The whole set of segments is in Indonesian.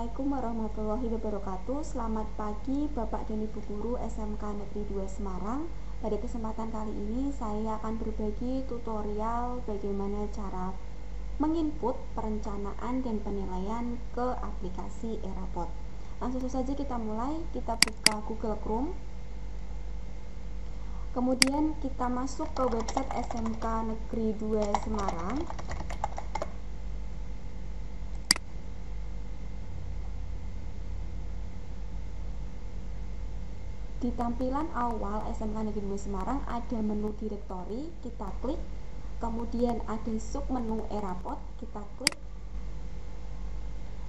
Assalamualaikum warahmatullahi wabarakatuh. Selamat pagi Bapak dan Ibu Guru SMK Negeri 2 Semarang. Pada kesempatan kali ini saya akan berbagi tutorial bagaimana cara menginput perencanaan dan penilaian ke aplikasi Erapod. Langsung saja kita mulai. Kita buka Google Chrome. Kemudian kita masuk ke website SMK Negeri 2 Semarang. Di tampilan awal SMK Negeri 2 Semarang ada menu direktori, kita klik. Kemudian ada sub menu Erapod, kita klik.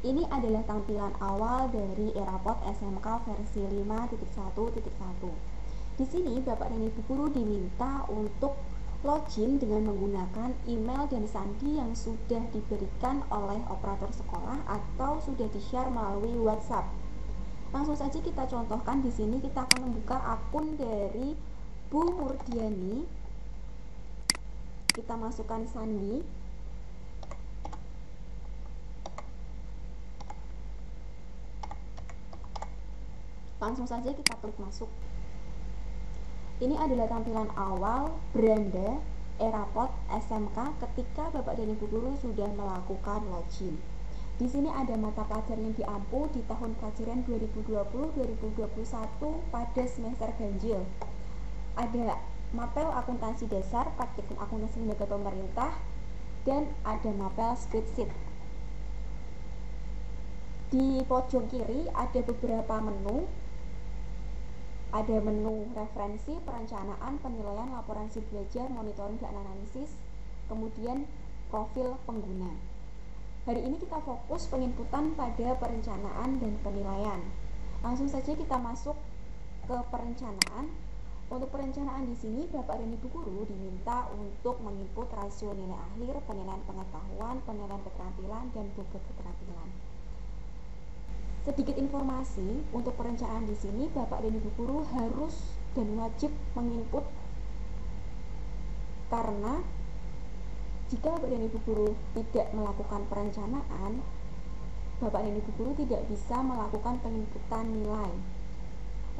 Ini adalah tampilan awal dari Erapod SMK versi 5.1.1. Di sini Bapak dan Ibu Guru diminta untuk login dengan menggunakan email dan sandi yang sudah diberikan oleh operator sekolah atau sudah di-share melalui WhatsApp. Langsung saja kita contohkan. Di sini kita akan membuka akun dari Bu Murdiani. Kita masukkan sandi. Langsung saja kita klik masuk. Ini adalah tampilan awal beranda Erapod SMK ketika Bapak dan Ibu Guru sudah melakukan login. Di sini ada mata pelajaran yang diampu di tahun pelajaran 2020-2021 pada semester ganjil. Ada mapel akuntansi dasar, praktikum akuntansi lembaga pemerintah, dan ada mapel spreadsheet. Di pojok kiri ada beberapa menu. Ada menu referensi, perencanaan, penilaian, laporan hasil belajar, monitoring dan analisis, kemudian profil pengguna. Hari ini kita fokus penginputan pada perencanaan dan penilaian. Langsung saja kita masuk ke perencanaan. Untuk perencanaan di sini Bapak dan Ibu Guru diminta untuk menginput rasio nilai akhir, penilaian pengetahuan, penilaian keterampilan, dan bobot keterampilan. Sedikit informasi untuk perencanaan di sini, Bapak dan Ibu Guru harus dan wajib menginput karena jika Bapak dan Ibu Guru tidak melakukan perencanaan, Bapak dan Ibu Guru tidak bisa melakukan penginputan nilai.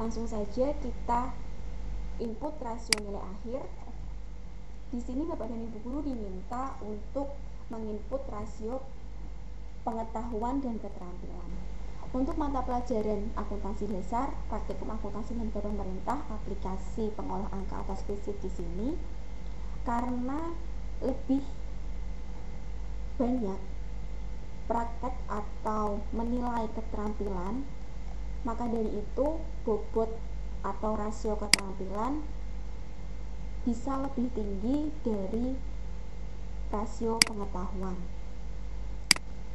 Langsung saja kita input rasio nilai akhir. Di sini Bapak dan Ibu Guru diminta untuk menginput rasio pengetahuan dan keterampilan. Untuk mata pelajaran akuntansi dasar, praktikum akuntansi lembaga pemerintah, aplikasi pengolah angka atau spreadsheet di sini, karena lebih banyak praktek atau menilai keterampilan, maka dari itu bobot atau rasio keterampilan bisa lebih tinggi dari rasio pengetahuan.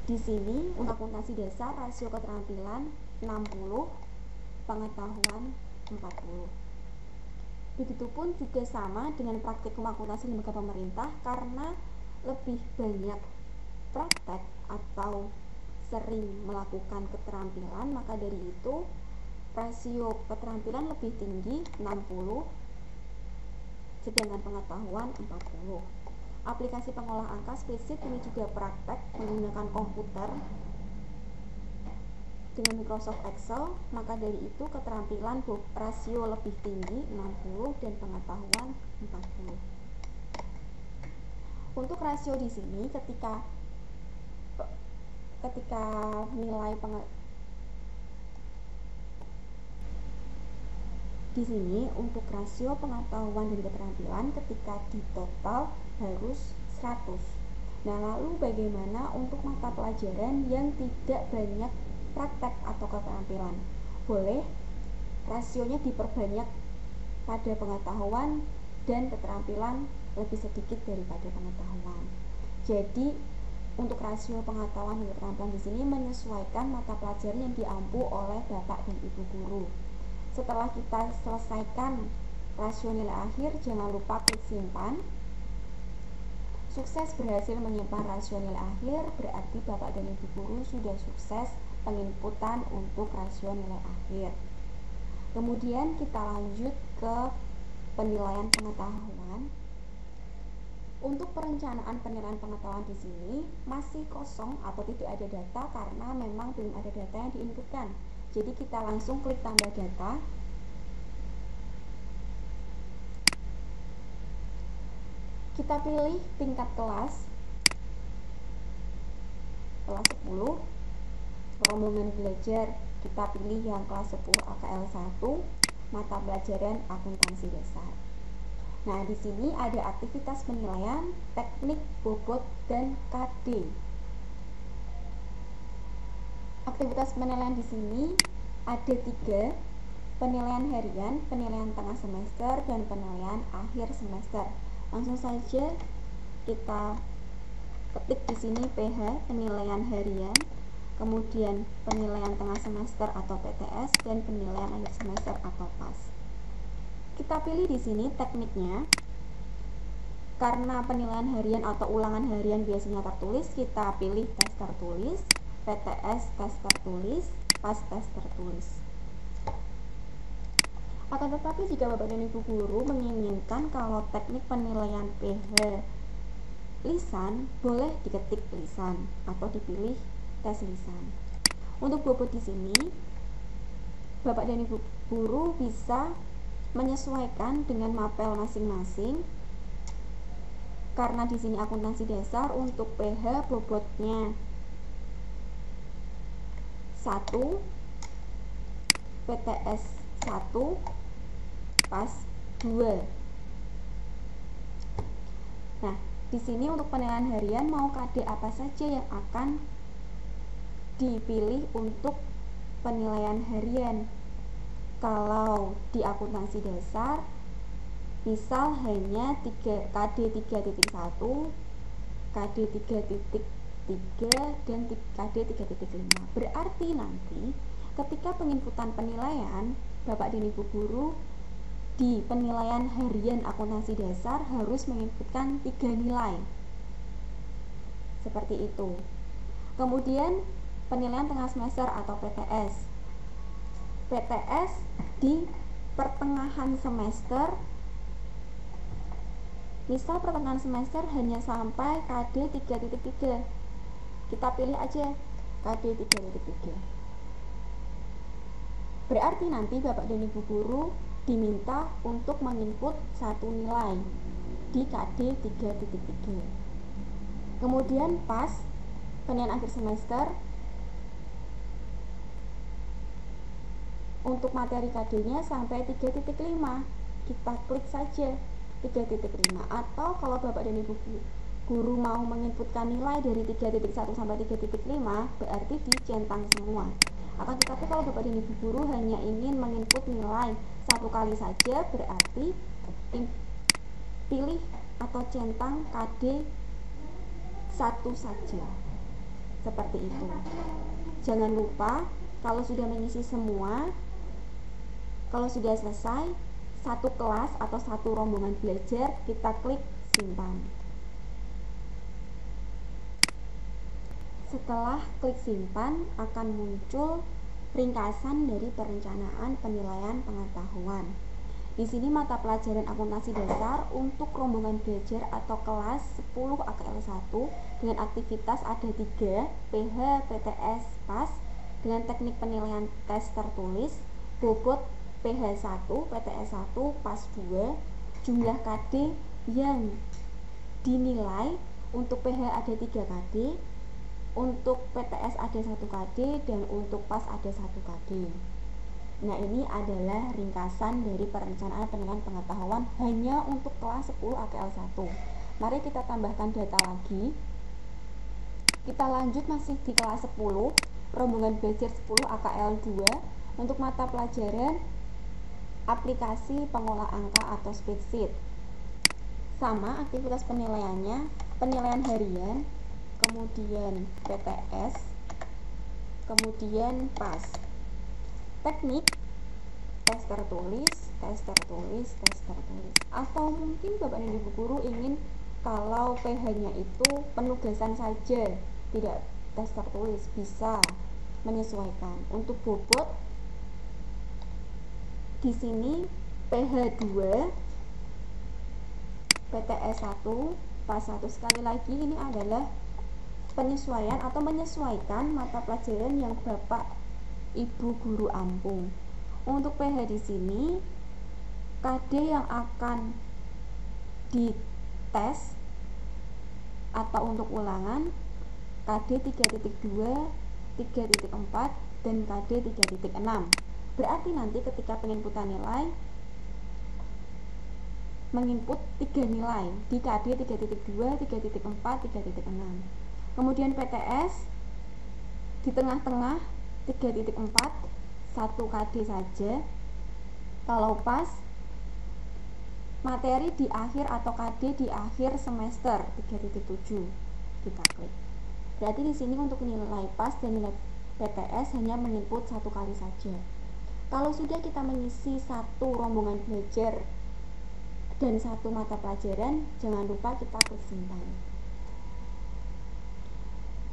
Di sini untuk akuntansi dasar rasio keterampilan 60, pengetahuan 40. Begitupun juga sama dengan praktikum akuntansi lembaga pemerintah, karena lebih banyak praktek atau sering melakukan keterampilan, maka dari itu rasio keterampilan lebih tinggi 60, sedangkan pengetahuan 40. Aplikasi pengolah angka spreadsheet ini juga praktek menggunakan komputer dengan Microsoft Excel, maka dari itu keterampilan rasio lebih tinggi 60 dan pengetahuan 40. Untuk rasio di sini ketika nilai di sini untuk rasio pengetahuan dan keterampilan ketika di total harus 100. Nah, lalu bagaimana untuk mata pelajaran yang tidak banyak praktek atau keterampilan? Boleh rasionya diperbanyak pada pengetahuan dan keterampilan lebih sedikit daripada pengetahuan. Jadi untuk rasio pengetahuan dan keterampilan di sini menyesuaikan mata pelajaran yang diampu oleh Bapak dan Ibu Guru. Setelah kita selesaikan rasio nilai akhir, jangan lupa klik simpan. Sukses berhasil menyimpan rasio nilai akhir, berarti Bapak dan Ibu Guru sudah sukses penginputan untuk rasio nilai akhir. Kemudian kita lanjut ke penilaian pengetahuan. Untuk perencanaan penilaian pengetahuan di sini masih kosong atau tidak ada data karena memang belum ada data yang diinputkan. Jadi kita langsung klik tambah data. Kita pilih tingkat kelas 10, rombongan belajar kita pilih yang kelas 10 AKL 1, mata pelajaran akuntansi dasar. Nah, di sini ada aktivitas penilaian, teknik, bobot, dan KD. Aktivitas penilaian di sini ada 3, penilaian harian, penilaian tengah semester, dan penilaian akhir semester. Langsung saja kita ketik di sini PH, penilaian harian, kemudian penilaian tengah semester atau PTS, dan penilaian akhir semester atau PAS. Kita pilih di sini tekniknya. Karena penilaian harian atau ulangan harian biasanya tertulis, kita pilih tes tertulis, PTS tes tertulis, PAS tes tertulis. Akan tetapi jika Bapak dan Ibu guru menginginkan kalau teknik penilaian PH lisan, boleh diketik lisan atau dipilih tes lisan. Untuk bobot di sini, Bapak dan Ibu guru bisa menyesuaikan dengan mapel masing-masing. Karena di sini akuntansi dasar, untuk PH bobotnya 1, PTS 1, PAS 2. Nah, di sini untuk penilaian harian mau KD apa saja yang akan dipilih untuk penilaian harian. Kalau di akuntansi dasar, misal hanya KD 3.1, KD 3.3, dan KD 3.5. Berarti nanti ketika penginputan penilaian, Bapak dan Ibu guru di penilaian harian akuntansi dasar harus menginputkan 3 nilai. Seperti itu. Kemudian penilaian tengah semester atau PTS. PTS di pertengahan semester. Misal pertengahan semester hanya sampai KD 3.3. Kita pilih aja KD 3.3. Berarti nanti Bapak dan Ibu guru diminta untuk menginput 1 nilai di KD 3.3. Kemudian PAS, penilaian akhir semester, untuk materi KD-nya sampai 3.5. Kita klik saja 3.5. Atau kalau Bapak dan Ibu guru mau menginputkan nilai dari 3.1 sampai 3.5, berarti dicentang semua. Akan tetapi kalau Bapak dan Ibu guru hanya ingin menginput nilai 1 kali saja, berarti pilih atau centang KD 1 saja. Seperti itu. Jangan lupa kalau sudah mengisi semua, kalau sudah selesai, 1 kelas atau 1 rombongan belajar, kita klik simpan. Setelah klik simpan, akan muncul ringkasan dari perencanaan penilaian pengetahuan. Di sini mata pelajaran akuntansi dasar untuk rombongan belajar atau kelas 10 AKL 1 dengan aktivitas ada 3, PH, PTS, PAS, dengan teknik penilaian tes tertulis, bobot PH 1, PTS 1, PAS 2, jumlah KD yang dinilai. Untuk PH ada 3 KD, untuk PTS ada 1 KD, dan untuk PAS ada 1 KD. Nah, ini adalah ringkasan dari perencanaan penilaian pengetahuan hanya untuk kelas 10 AKL 1. Mari kita tambahkan data lagi. Kita lanjut masih di kelas 10, rombongan belajar 10 AKL 2, untuk mata pelajaran aplikasi pengolah angka atau spreadsheet. Sama aktivitas penilaiannya, penilaian harian, kemudian PTS, kemudian PAS. Teknik, tes tertulis, tes tertulis, tes tertulis. Atau mungkin Bapak dan Ibu guru ingin kalau PH-nya itu penugasan saja, tidak tes tertulis, bisa menyesuaikan. Untuk bobot, di sini PH 2, PTS 1, PAS 1. Sekali lagi ini adalah penyesuaian atau menyesuaikan mata pelajaran yang Bapak Ibu guru ampu. Untuk PH di sini KD yang akan dites atau untuk ulangan KD 3.2, 3.4 dan KD 3.6. Berarti nanti ketika penginputan nilai menginput 3 nilai di KD 3.2, 3.4, 3.6. Kemudian PTS di tengah-tengah 3.4, 1 KD saja. Kalau PAS materi di akhir atau KD di akhir semester 3.7 kita klik. Berarti di sini untuk nilai PAS dan nilai PTS hanya menginput 1 kali saja. Kalau sudah kita mengisi 1 rombongan belajar dan 1 mata pelajaran, jangan lupa kita klik simpan.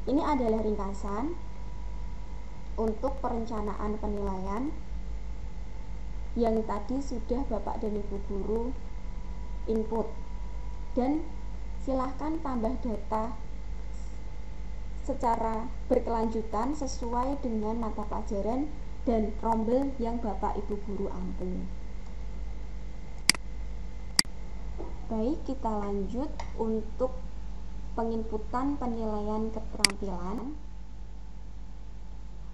Ini adalah ringkasan untuk perencanaan penilaian yang tadi sudah Bapak dan Ibu guru input, dan silahkan tambah data secara berkelanjutan sesuai dengan mata pelajaran dan rombel yang Bapak Ibu guru ampu. Baik, kita lanjut untuk penginputan penilaian keterampilan.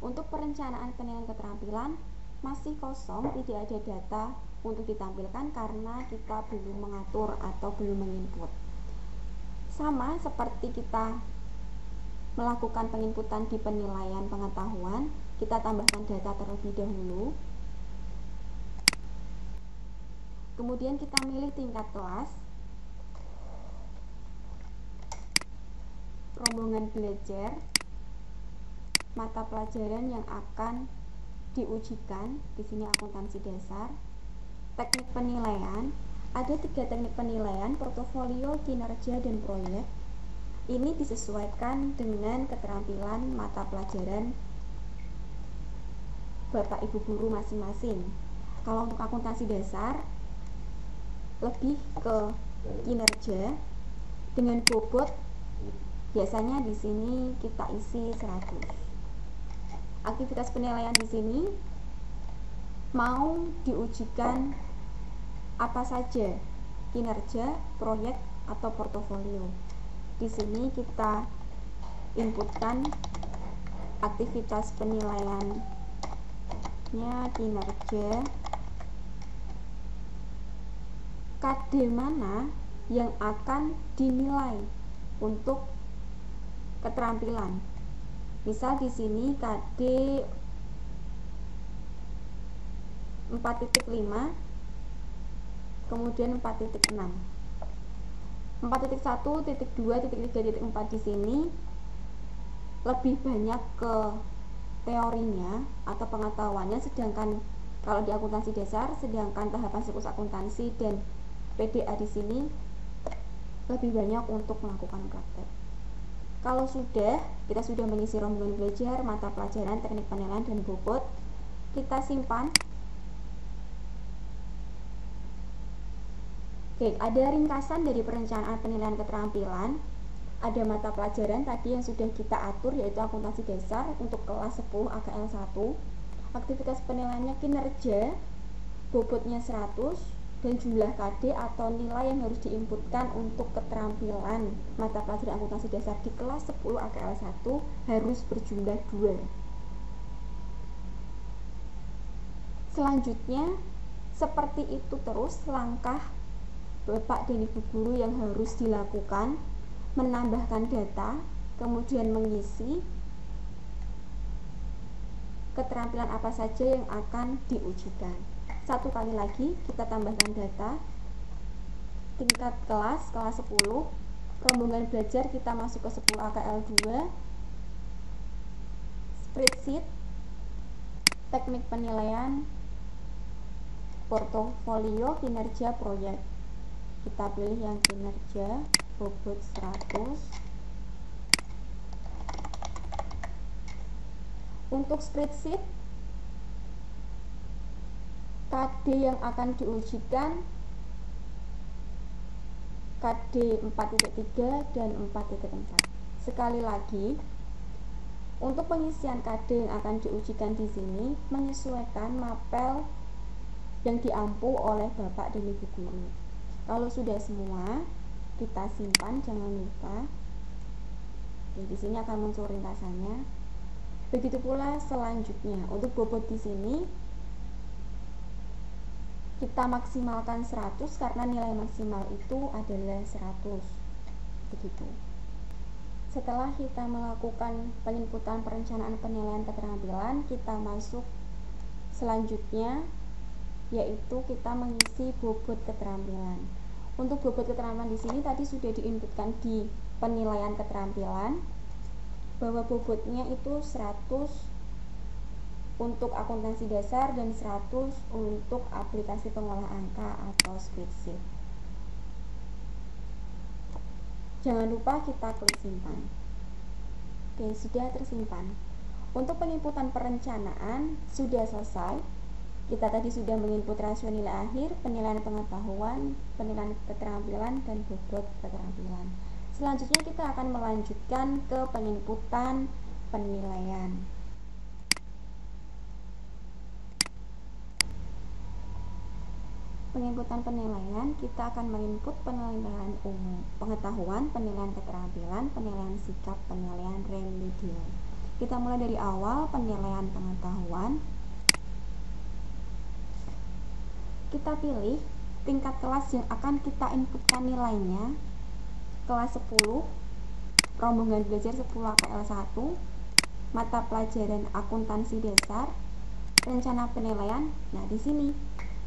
Untuk perencanaan penilaian keterampilan masih kosong, tidak ada data untuk ditampilkan karena kita belum mengatur atau belum menginput. Sama seperti kita melakukan penginputan di penilaian pengetahuan, kita tambahkan data terlebih dahulu. Kemudian kita milih tingkat kelas, rombongan belajar, mata pelajaran yang akan diujikan, di sini akuntansi dasar, teknik penilaian. Ada 3 teknik penilaian, portofolio, kinerja, dan proyek. Ini disesuaikan dengan keterampilan mata pelajaran Bapak Ibu guru masing-masing. Kalau untuk akuntansi dasar lebih ke kinerja dengan bobot, biasanya di sini kita isi 100. Aktivitas penilaian di sini mau diujikan apa saja, kinerja, proyek, atau portofolio. Di sini kita inputkan aktivitas penilaiannya kinerja, KD mana yang akan dinilai untuk keterampilan. Misal di sini KD 4.5, kemudian 4.6. 4.1, 2, 3, 4 di sini lebih banyak ke teorinya atau pengetahuannya, sedangkan kalau di akuntansi dasar, sedangkan tahapan siklus akuntansi dan PDA di sini lebih banyak untuk melakukan praktek. Kalau kita sudah mengisi rombongan belajar, mata pelajaran, teknik penilaian, dan bobot, kita simpan. Oke, ada ringkasan dari perencanaan penilaian keterampilan. Ada mata pelajaran tadi yang sudah kita atur, yaitu akuntansi dasar untuk kelas 10 AKL 1. Aktivitas penilaiannya kinerja, bobotnya 100, dan jumlah KD atau nilai yang harus diinputkan untuk keterampilan mata pelajaran akuntansi dasar di kelas 10 AKL 1 harus berjumlah 2. Selanjutnya, seperti itu terus langkah Bapak dan Ibu guru yang harus dilakukan: menambahkan data, kemudian mengisi keterampilan apa saja yang akan diujikan. 1 kali lagi kita tambahkan data, tingkat kelas 10, rombongan belajar kita masuk ke 10 AKL 2, spreadsheet, teknik penilaian, portofolio, kinerja, proyek. Kita pilih yang kinerja, bobot 100. Untuk spreadsheet, KD yang akan diujikan KD 4.3 dan 4.4. Sekali lagi, untuk pengisian KD yang akan diujikan di sini menyesuaikan mapel yang diampu oleh Bapak dan Ibu guru. Kalau sudah semua, kita simpan, jangan lupa. Oke, di sini akan muncul ringkasannya. Begitu pula selanjutnya, untuk bobot di sini kita maksimalkan 100 karena nilai maksimal itu adalah 100. Begitu. Setelah kita melakukan penginputan perencanaan penilaian keterampilan, kita masuk selanjutnya, yaitu kita mengisi bobot keterampilan. Untuk bobot keterampilan di sini tadi sudah diinputkan di penilaian keterampilan bahwa bobotnya itu 100 untuk akuntansi dasar dan 100 untuk aplikasi pengolah angka atau spreadsheet. Jangan lupa kita klik simpan. Oke, sudah tersimpan. Untuk penginputan perencanaan sudah selesai. Kita tadi sudah menginput rasio nilai akhir, penilaian pengetahuan, penilaian keterampilan, dan bobot keterampilan. Selanjutnya kita akan melanjutkan ke penginputan penilaian. Penginputan penilaian, kita akan menginput penilaian umum, pengetahuan, penilaian keterampilan, penilaian sikap, penilaian remedial. Kita mulai dari awal, penilaian pengetahuan. Kita pilih tingkat kelas yang akan kita inputkan nilainya. Kelas 10, rombongan belajar 10 APL 1, mata pelajaran akuntansi dasar, rencana penilaian. Nah, di sini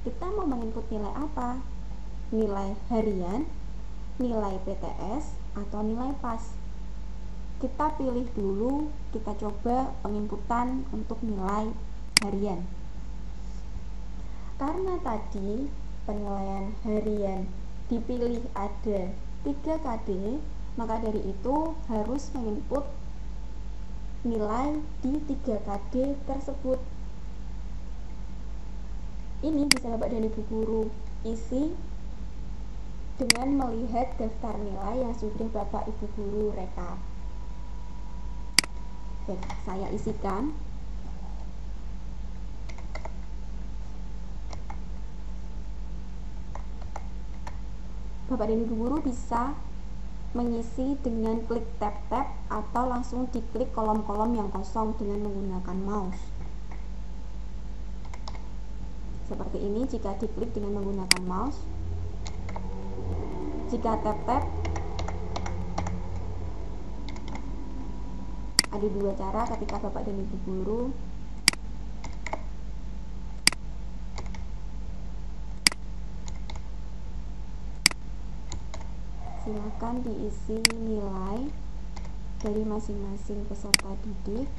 kita mau menginput nilai apa? Nilai harian, nilai PTS, atau nilai pas? Kita pilih dulu, kita coba penginputan untuk nilai harian. Karena tadi penilaian harian dipilih ada 3 KD, maka dari itu harus menginput nilai di 3 KD tersebut. Ini bisa Bapak dan Ibu guru isi dengan melihat daftar nilai yang sudah Bapak Ibu guru rekap. Baik, saya isikan. Bapak dan Ibu guru bisa mengisi dengan klik tab-tab atau langsung diklik kolom-kolom yang kosong dengan menggunakan mouse. Seperti ini jika diklik dengan menggunakan mouse. Jika tab-tab, ada 2 cara ketika Bapak dan Ibu guru silakan diisi nilai dari masing-masing peserta didik.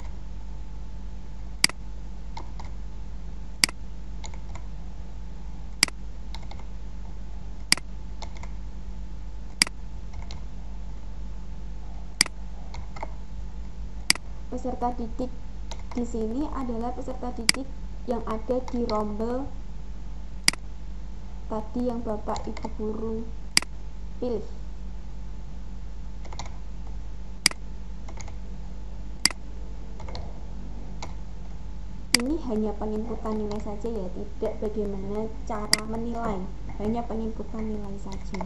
Peserta didik di sini adalah peserta didik yang ada di rombel tadi yang Bapak Ibu guru pilih. Ini hanya penginputan nilai saja ya, tidak bagaimana cara menilai, hanya penginputan nilai saja.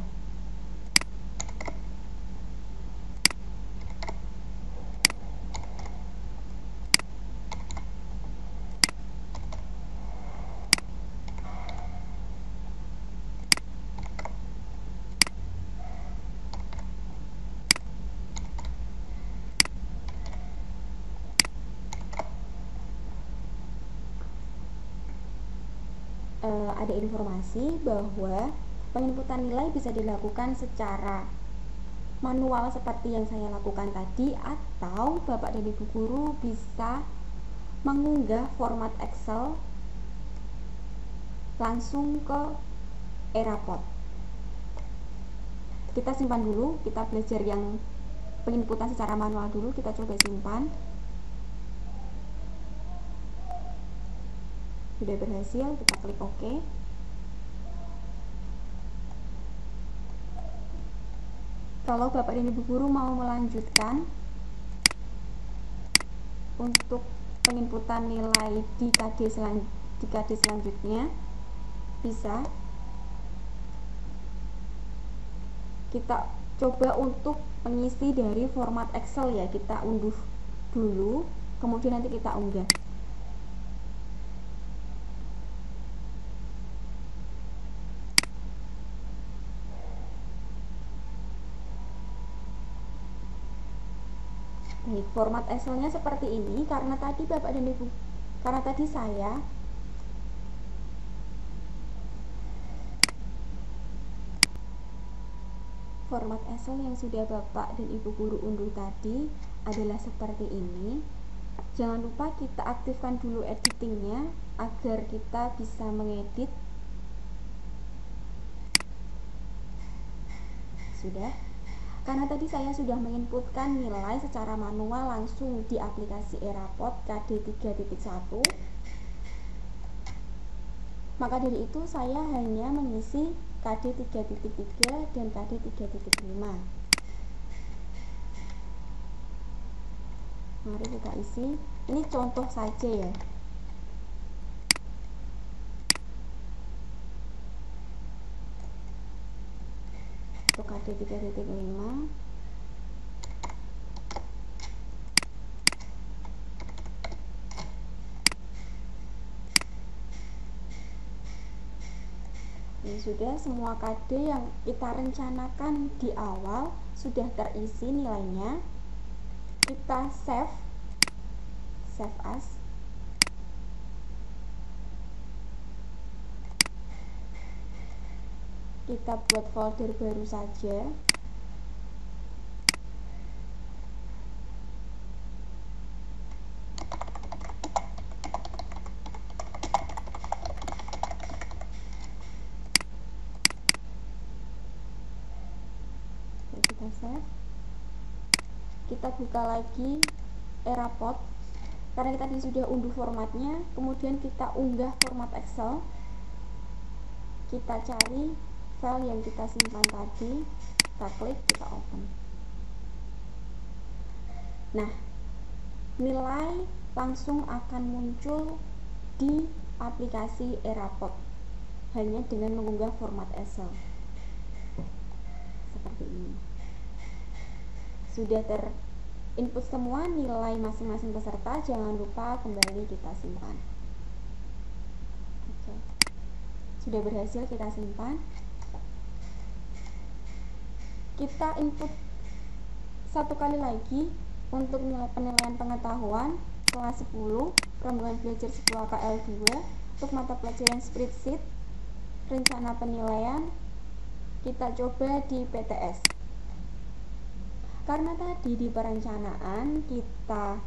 Ada informasi bahwa penginputan nilai bisa dilakukan secara manual seperti yang saya lakukan tadi, atau Bapak dan Ibu guru bisa mengunggah format Excel langsung ke Erapod. Kita simpan dulu, kita belajar yang penginputan secara manual dulu, kita coba simpan. Sudah berhasil, kita klik OK. Kalau Bapak dan Ibu guru mau melanjutkan untuk penginputan nilai di KD selanjutnya, bisa kita coba untuk mengisi dari format Excel ya. Kita unduh dulu, kemudian nanti kita unggah. Baik, format Excel-nya seperti ini karena tadi Bapak dan Ibu, karena tadi saya format Excel yang sudah Bapak dan Ibu guru unduh tadi adalah seperti ini. Jangan lupa kita aktifkan dulu editingnya agar kita bisa mengedit. Sudah? Karena tadi saya sudah menginputkan nilai secara manual langsung di aplikasi Erapot KD 3.1. Maka dari itu saya hanya mengisi KD 3.3 dan KD 3.5. Mari kita isi. Ini contoh saja ya. Untuk KD 3.5 ini sudah semua KD yang kita rencanakan di awal sudah terisi nilainya. Kita save as. Kita buat folder baru saja. Kita save. Kita buka lagi Erapot karena kita tadi sudah unduh formatnya. Kemudian kita unggah format Excel. Kita cari file yang kita simpan tadi, kita klik, kita open. Nah, nilai langsung akan muncul di aplikasi Erapot hanya dengan mengunggah format Excel seperti ini. Sudah terinput semua nilai masing-masing peserta, jangan lupa kembali kita simpan. Oke. Sudah berhasil kita simpan. Kita input satu kali lagi untuk nilai penilaian pengetahuan kelas 10 rombongan belajar 10 KL 2 untuk mata pelajaran spreadsheet rencana penilaian. Kita coba di PTS. Karena tadi di perencanaan kita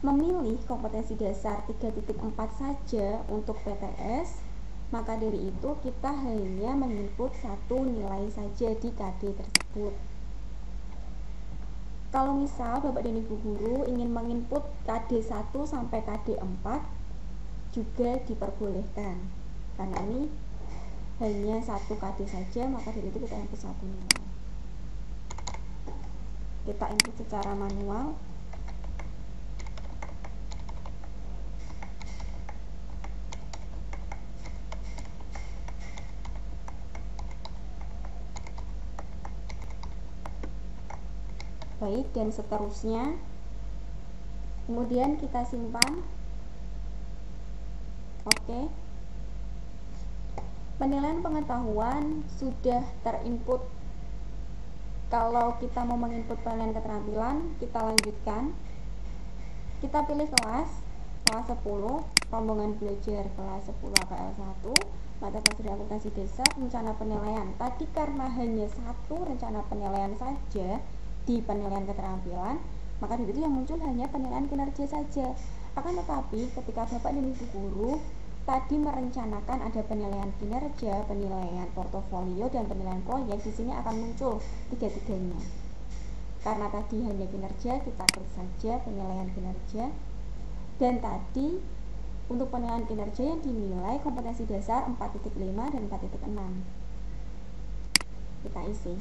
memilih kompetensi dasar 3.4 saja untuk PTS, maka dari itu kita hanya menginput satu nilai saja di KD tersebut. Kalau misal Bapak dan Ibu guru ingin menginput KD 1 sampai KD 4 juga diperbolehkan. Karena ini hanya satu KD saja, maka dari itu kita input satu nilai. Kita input secara manual. Baik, dan seterusnya. Kemudian kita simpan. Oke. Penilaian pengetahuan sudah terinput. Kalau kita mau menginput penilaian keterampilan, kita lanjutkan. Kita pilih kelas 10, rombongan belajar kelas 10 KL 1, mata pelajaran akuntansi dasar, rencana penilaian. Tadi karena hanya satu rencana penilaian saja di penilaian keterampilan, maka di situ yang muncul hanya penilaian kinerja saja. Akan tetapi ketika Bapak dan Ibu guru tadi merencanakan ada penilaian kinerja, penilaian portofolio, dan penilaian proyek, di sini akan muncul tiga-tiganya. Karena tadi hanya kinerja, kita klik saja penilaian kinerja. Dan tadi untuk penilaian kinerja yang dinilai kompetensi dasar 4.5 dan 4.6. Kita isi.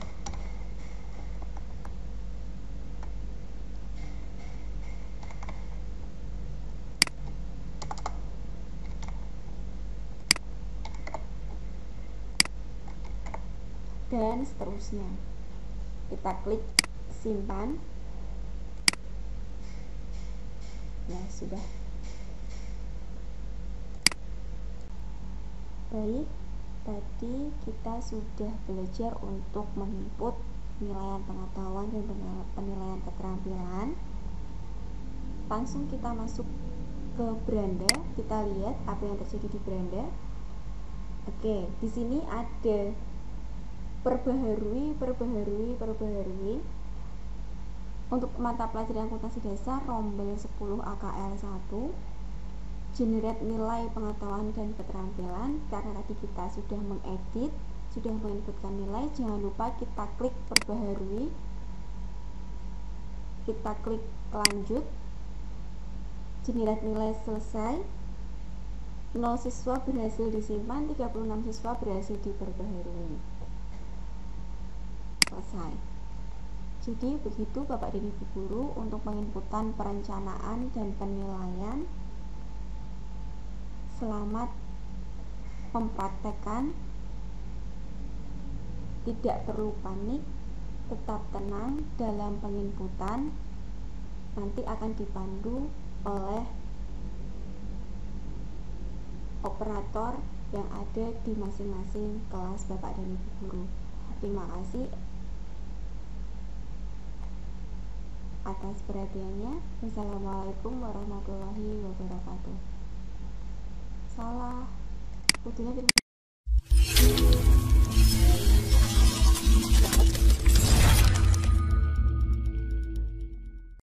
dan seterusnya. Kita klik simpan. Ya, sudah. Baik, tadi kita sudah belajar untuk menginput penilaian pengetahuan dan penilaian keterampilan. Langsung kita masuk ke beranda, kita lihat apa yang terjadi di beranda. Oke, di sini ada perbaharui. Untuk mata pelajaran akuntansi dasar rombel 10 AKL 1, generate nilai pengetahuan dan keterampilan. Karena tadi kita sudah mengedit, sudah menginputkan nilai, jangan lupa kita klik perbaharui, kita klik lanjut, generate nilai selesai. 0 siswa berhasil disimpan, 36 siswa berhasil diperbaharui. Selesai. Jadi begitu Bapak dan Ibu guru untuk penginputan perencanaan dan penilaian. Selamat mempraktekkan, tidak perlu panik, tetap tenang dalam penginputan. Nanti akan dipandu oleh operator yang ada di masing-masing kelas Bapak dan Ibu guru. Terima kasih atas perhatiannya. Wassalamualaikum warahmatullahi wabarakatuh. Salah, putunya